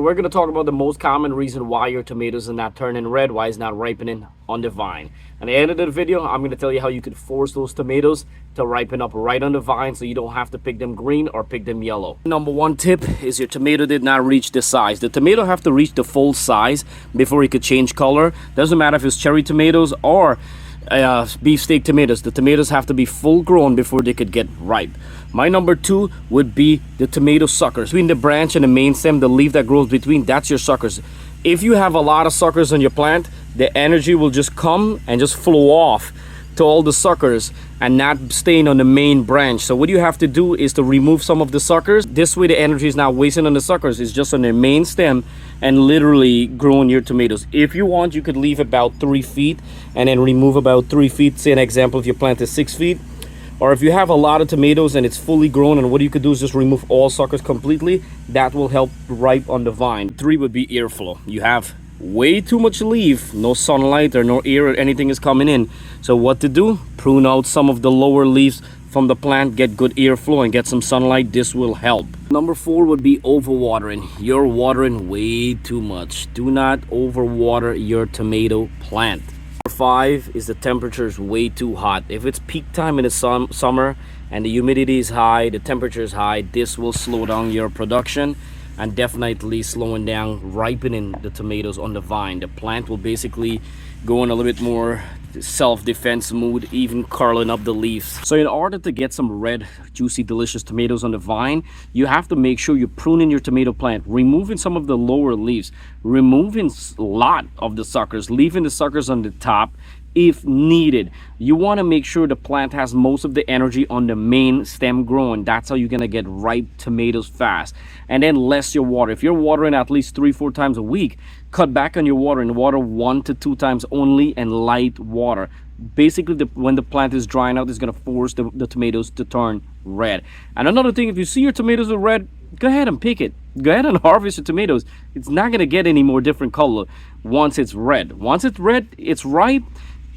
We're going to talk about the most common reason why your tomatoes are not turning red, why it's not ripening on the vine. At the end of the video, I'm going to tell you how you could force those tomatoes to ripen up right on the vine so you don't have to pick them green or pick them yellow. Number one tip is your tomato did not reach the size. The tomato have to reach the full size before it could change color. Doesn't matter if it's cherry tomatoes or beefsteak tomatoes. The tomatoes have to be full grown before they could get ripe. My number two would be the tomato suckers. Between the branch and the main stem, the leaf that grows between, that's your suckers. If you have a lot of suckers on your plant, the energy will just come and just flow off to all the suckers and not staying on the main branch. So what you have to do is to remove some of the suckers. This way the energy is not wasting on the suckers. It's just on the main stem and literally growing your tomatoes. If you want, you could leave about 3 feet and then remove about 3 feet. Say an example, if your plant is 6 feet. Or if you have a lot of tomatoes and it's fully grown, and what you could do is just remove all suckers completely. That will help ripe on the vine. 3 would be airflow. You have way too much leaf, no sunlight or no air or anything is coming in. So what to do? Prune out some of the lower leaves from the plant, get good airflow and get some sunlight. This will help. Number 4 would be overwatering. You're watering way too much. Do not overwater your tomato plant. Number 5 is the temperature is way too hot. If it's peak time in the summer and the humidity is high, the temperature is high, this will slow down your production and definitely slowing down ripening the tomatoes on the vine. The plant will basically go in a little bit more self-defense mood, even curling up the leaves. So in order to get some red, juicy, delicious tomatoes on the vine, you have to make sure you're pruning your tomato plant, removing some of the lower leaves, removing a lot of the suckers, leaving the suckers on the top if needed. You want to make sure the plant has most of the energy on the main stem growing. That's how you're gonna get ripe tomatoes fast. And then less your water. If you're watering at least 3-4 times a week, cut back on your water and water 1 to 2 times only, and light water. Basically, when the plant is drying out, it's gonna force the tomatoes to turn red. And another thing, if you see your tomatoes are red, go ahead and pick it. Go ahead and harvest your tomatoes. It's not gonna get any more different color once it's red. Once it's red, it's ripe.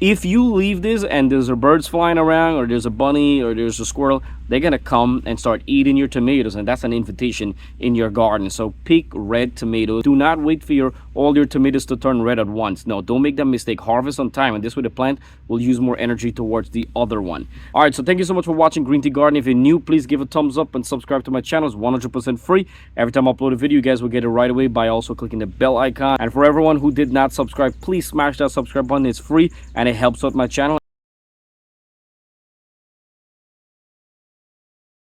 If you leave this and there's a birds flying around, or there's a bunny, or there's a squirrel, they're gonna come and start eating your tomatoes, and that's an invitation in your garden. So pick red tomatoes. Do not wait for all your tomatoes to turn red at once. No, don't make that mistake. Harvest on time, and this way the plant will use more energy towards the other one. All right, so thank you so much for watching GreenTGarden. If you're new, please give a thumbs up and subscribe to my channel. It's 100% free. Every time I upload a video, you guys will get it right away by also clicking the bell icon. And for everyone who did not subscribe, please smash that subscribe button. It's free and it helps out my channel.